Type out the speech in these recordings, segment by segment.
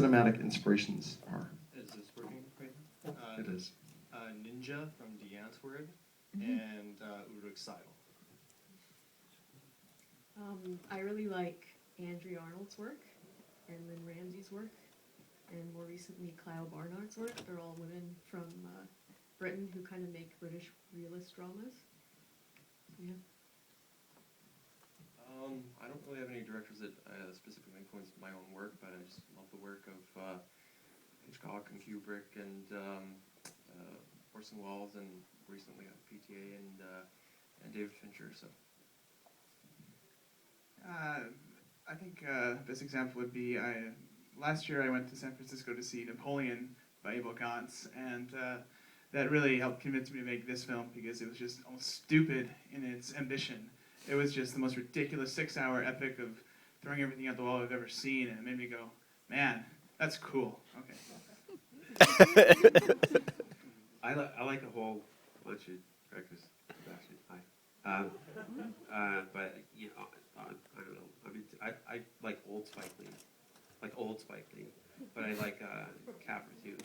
cinematic inspirations are. Is this working right now? It is. Ninja from Deanne's Word and Uruk Seidel. I really like Andrea Arnold's work and Lynn Ramsey's work, and more recently Cleo Barnard's work. They're all women from Britain who kind of make British realist dramas. Yeah. I don't really have any directors that specifically influenced my own work, but I just love the work of Hitchcock and Kubrick and Orson Welles, and recently PTA and David Fincher. So. I think best example would be last year I went to San Francisco to see Napoleon by Abel Gance, and that really helped convince me to make this film because it was just almost stupid in its ambition. It was just the most ridiculous 6-hour epic of throwing everything out the wall I've ever seen, and it made me go, man, that's cool. Okay. I like a whole bunch of directors. Actually, hi. But you know, I don't know. I mean, I like old Spike Lee, but I like Capra too.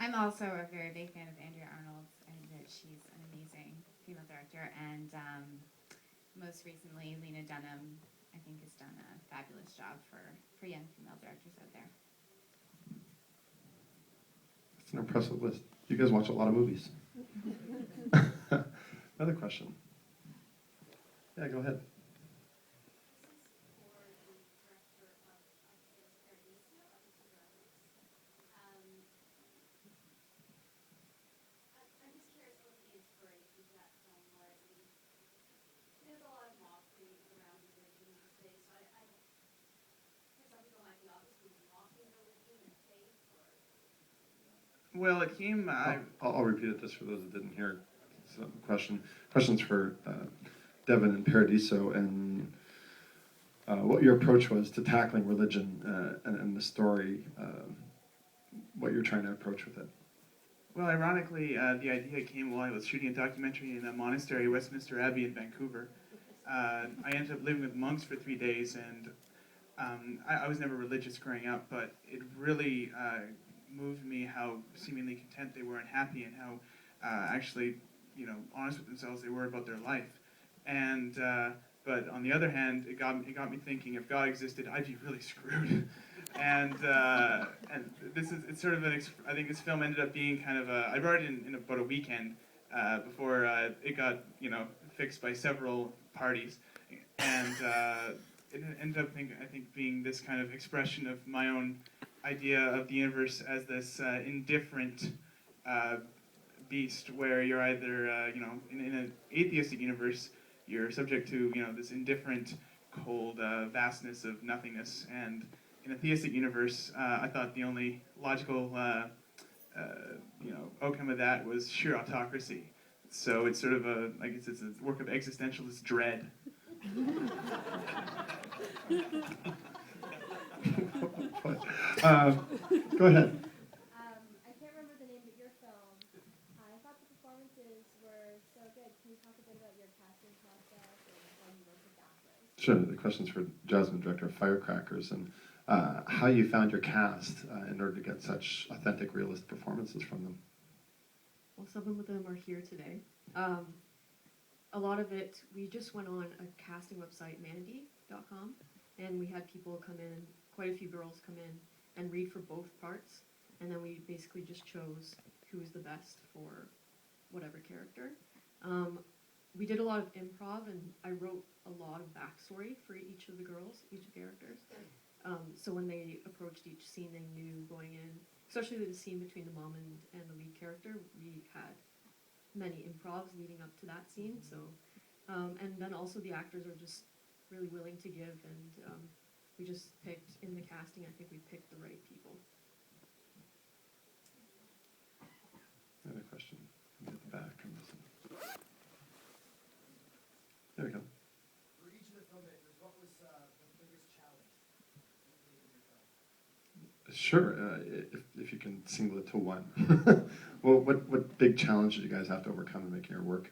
I'm also a very big fan of Andrea Arnold. I think that she's an amazing female director, and most recently, Lena Dunham, I think, has done a fabulous job for young female directors out there. It's an impressive list. You guys watch a lot of movies. Another question. Yeah, go ahead. Well, it came... I'll repeat it just for those that didn't hear. So questions for Devan and Paradiso, and what your approach was to tackling religion and the story, what you're trying to approach with it. Well, ironically, the idea came while I was shooting a documentary in a monastery, Westminster Abbey in Vancouver. I ended up living with monks for 3 days, and I was never religious growing up, but it really moved me how seemingly content they were and happy, and how actually, honest with themselves they were about their life. And but on the other hand, it got me thinking, if God existed, I'd be really screwed. And it's sort of I think this film ended up being kind of I wrote it in about a weekend before it got fixed by several parties, and it ended up I think being this kind of expression of my own idea of the universe as this indifferent beast, where you're either in an atheistic universe you're subject to this indifferent, cold vastness of nothingness, and in a theistic universe, I thought the only logical outcome of that was sheer autocracy. So it's sort of I guess it's a work of existentialist dread. Go ahead. I can't remember the name of your film. I thought the performances were so good. Can you talk a bit about your casting process and how you work with actors? Sure. The question's for Jasmine, director of Firecrackers, and how you found your cast in order to get such authentic, realistic performances from them. Well, some of them are here today. A lot of it, we just went on a casting website, mandy.com, and we had people come in, quite a few girls come in and read for both parts, and then we basically just chose who was the best for whatever character. We did a lot of improv, and I wrote a lot of backstory for each of the girls, each of the characters. So when they approached each scene, they knew going in, especially the scene between the mom and the lead character, we had many improvs leading up to that scene. So, and then also the actors are just really willing to give, and we just picked, in the casting, I think we picked the right people. Another question at the back. There we go. For each of the filmmakers, what was the biggest challenge in your film? Sure, if you can single it to one. Well, what big challenge did you guys have to overcome in making your work?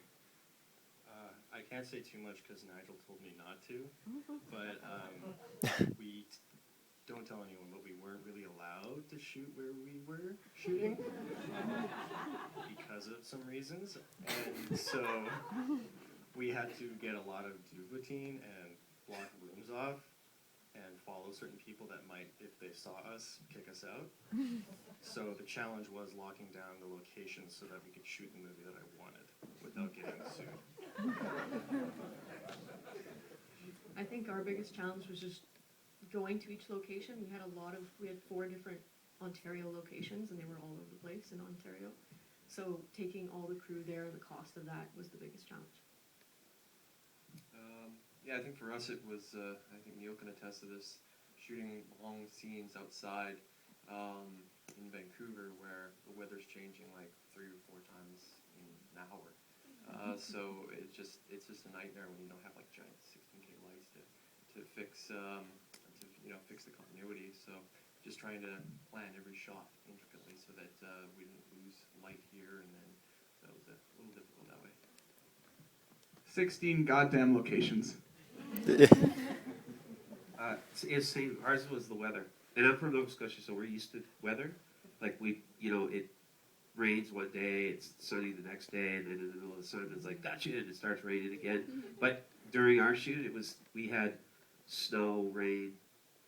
I can't say too much because Nigel told me not to. But we don't tell anyone, but we weren't really allowed to shoot where we were shooting because of some reasons. And so we had to get a lot of duvetine and block rooms off and follow certain people that might, if they saw us, kick us out. So the challenge was locking down the location so that we could shoot the movie that I wanted without getting sued. I think our biggest challenge was just going to each location. We had 4 different Ontario locations, and they were all over the place in Ontario. So taking all the crew there, the cost of that was the biggest challenge. Yeah, I think for us it was, I think Neil can attest to this, shooting long scenes outside in Vancouver where the weather's changing like 3 or 4 times in an hour. So it's just a nightmare when you don't have like giant 16K lights to fix fix the continuity. So just trying to plan every shot intricately so that we didn't lose light here, and then so it was a little difficult that way. 16 goddamn locations. It's same. Ours was the weather, and I'm from Nova Scotia, so we're used to weather. Like it rains one day, it's sunny the next day, and then in the middle of the summer it's like gotcha, and it starts raining again. But during our shoot, we had snow, rain,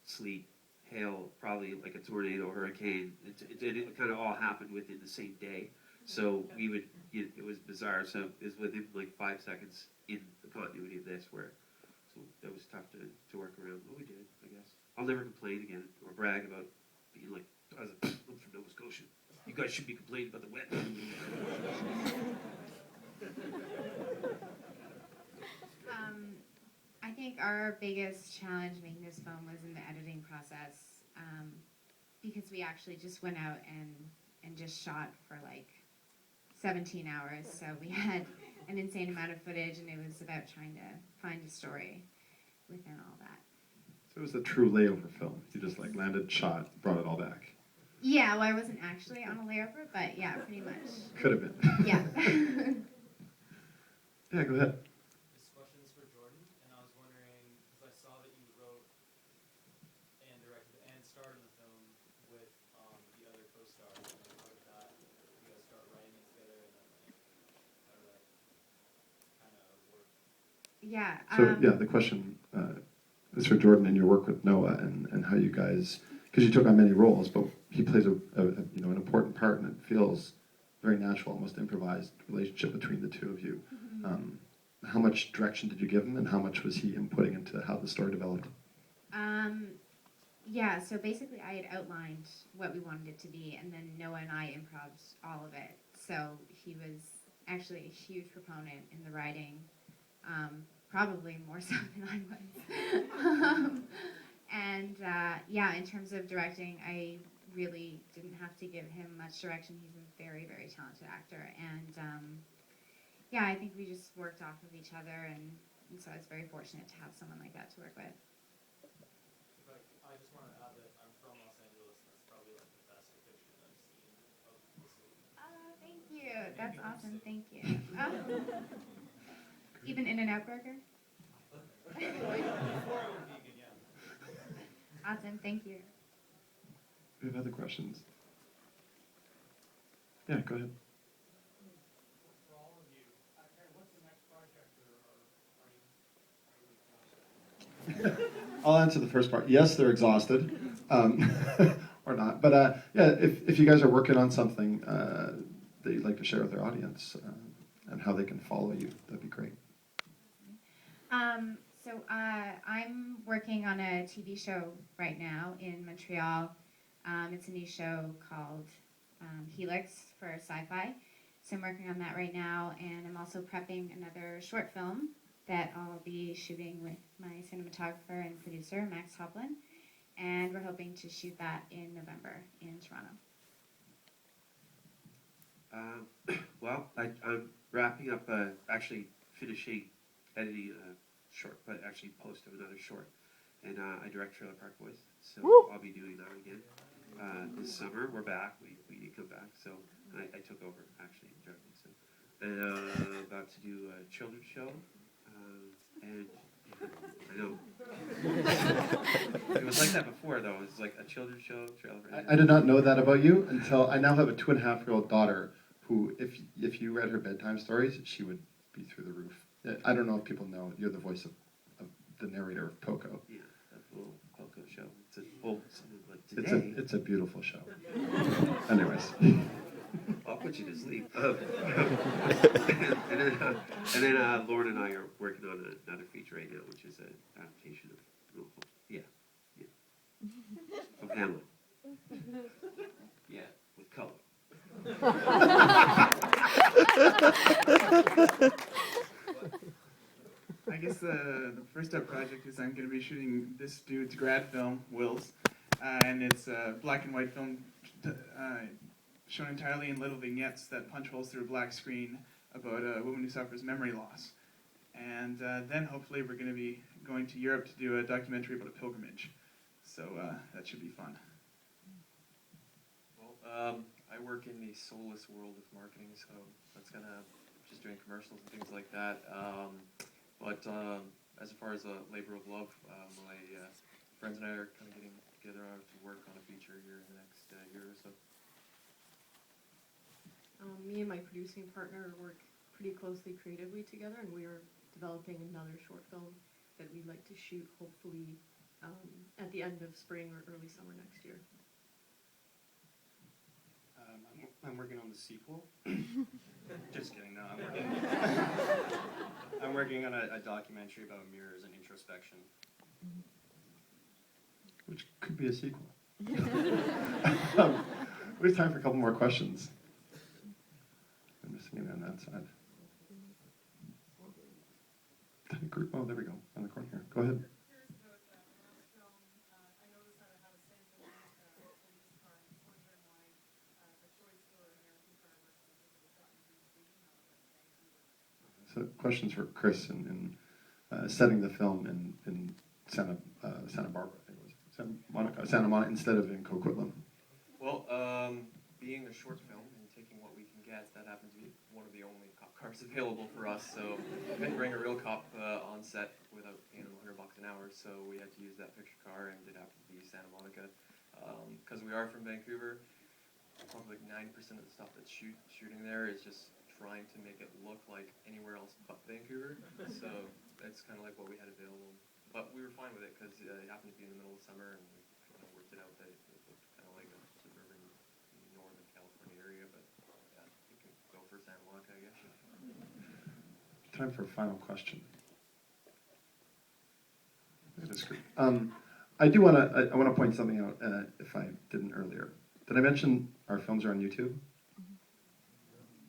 sleet, hail, probably like a tornado, hurricane. It kind of all happened within the same day. So it was bizarre. So it was within like 5 seconds in the continuity of this where. So that was tough to work around. But we did, I guess. I'll never complain again or brag about being like, I'm from Nova Scotia. You guys should be complaining about the wet. I think our biggest challenge making this film was in the editing process, because we actually just went out and just shot for like 17 hours. So we had an insane amount of footage, and it was about trying to find a story within all that. So it was a true layover film. You just like landed, shot, brought it all back. Yeah, well, I wasn't actually on a layover, but yeah, pretty much. Could have been. Yeah. Yeah, go ahead. This question is for Jordan, and I was wondering, because I saw that you wrote and directed and starred in the film with the other co-stars. How did that, you guys start writing it together, and then how did that kind of work? Yeah. So yeah, the question is for Jordan and your work with Noah and how you guys, because you took on many roles, but he plays an important part, and it feels very natural, almost improvised relationship between the two of you. How much direction did you give him, and how much was he inputting into how the story developed? Yeah, so basically I had outlined what we wanted it to be, and then Noah and I improv'd all of it. So he was actually a huge proponent in the writing, probably more so than I was. Yeah, in terms of directing, I really didn't have to give him much direction. He's a very, very talented actor, and yeah, I think we just worked off of each other, and so I was very fortunate to have someone like that to work with. I just want to add that I'm from Los Angeles, and that's probably like the best depiction I've seen of the city. Oh, thank you. That's awesome. Thank you. Even In-N-Out Burger? Before I went vegan, yeah. Awesome. Thank you. We have other questions. Yeah, go ahead. For all of you, Karen, what's the next project, or are you I'll answer the first part. Yes, they're exhausted, or not. But yeah, if you guys are working on something that you'd like to share with our audience and how they can follow you, that'd be great. So I'm working on a TV show right now in Montreal. It's a new show called Helix for Sci-Fi. So I'm working on that right now, and I'm also prepping another short film that I'll be shooting with my cinematographer and producer, Max Hoplin, and we're hoping to shoot that in November in Toronto. Well, I'm wrapping up, actually finishing editing a short, but actually post of another short, and I direct Trailer Park Boys, so I'll be doing that again this summer. We're back. We did come back, so I took over actually directing. So, and about to do a children's show And I know. It was like that before, though. It was like a children's show. I did not know that about you until I now have a 2.5-year-old daughter who, if you read her bedtime stories, she would be through the roof. I don't know if people know you're the voice of the narrator of Poco. Yeah, that little Poco show. It's a whole. Today. It's a beautiful show. Anyways. I'll put you to sleep. And then Lauren and I are working on another feature right now, which is an adaptation of of Hamlet. Yeah, with color. I guess the first up project is I'm going to be shooting this dude's grad film, Will's, and it's a black and white film shown entirely in little vignettes that punch holes through a black screen about a woman who suffers memory loss. And then hopefully we're going to be going to Europe to do a documentary about a pilgrimage. So that should be fun. Well, I work in the soulless world of marketing, so that's gonna just doing commercials and things like that. But as far as a labor of love, my friends and I are kind of getting together to work on a feature here in the next year or so. Me and my producing partner work pretty closely creatively together, and we are developing another short film that we'd like to shoot hopefully at the end of spring or early summer next year. I'm working on the sequel. Just kidding, no. I'm working on a documentary about mirrors and introspection. Which could be a sequel. We have time for a couple more questions. I'm missing it on that side. Group. Oh, there we go. On the corner here. Go ahead. So questions for Chris in setting the film in Santa Barbara, I think it was Santa Monica instead of in Coquitlam. Well, being a short film and taking what we can get, that happens to be one of the only cop cars available for us. So we couldn't bring a real cop on set without paying him $100 an hour. So we had to use that picture car, and it happened to be Santa Monica. Because we are from Vancouver, probably like 90% of the stuff that's shooting there is just trying to make it look like anywhere else but Vancouver. So that's kind of like what we had available. But we were fine with it because it happened to be in the middle of summer, and we kind of worked it out that it looked kind of like a suburban Northern California area. But yeah, you can go for Santa Monica, I guess. Time for a final question. I want to point something out if I didn't earlier. Did I mention our films are on YouTube?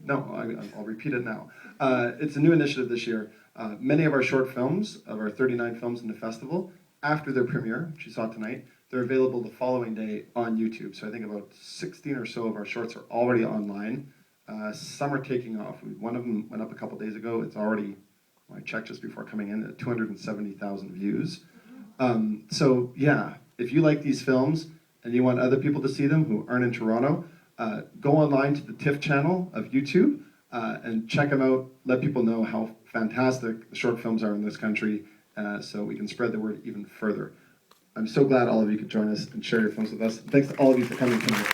No, I'll repeat it now. It's a new initiative this year. Many of our short films, of our 39 films in the festival, after their premiere, which you saw tonight, they're available the following day on YouTube. So I think about 16 or so of our shorts are already online. Some are taking off. One of them went up a couple days ago. It's already, I checked just before coming in, at 270,000 views. So yeah, if you like these films and you want other people to see them who aren't in Toronto, go online to the TIFF channel of YouTube and check them out. Let people know how fantastic the short films are in this country so we can spread the word even further. I'm so glad all of you could join us and share your films with us. Thanks to all of you for coming tonight.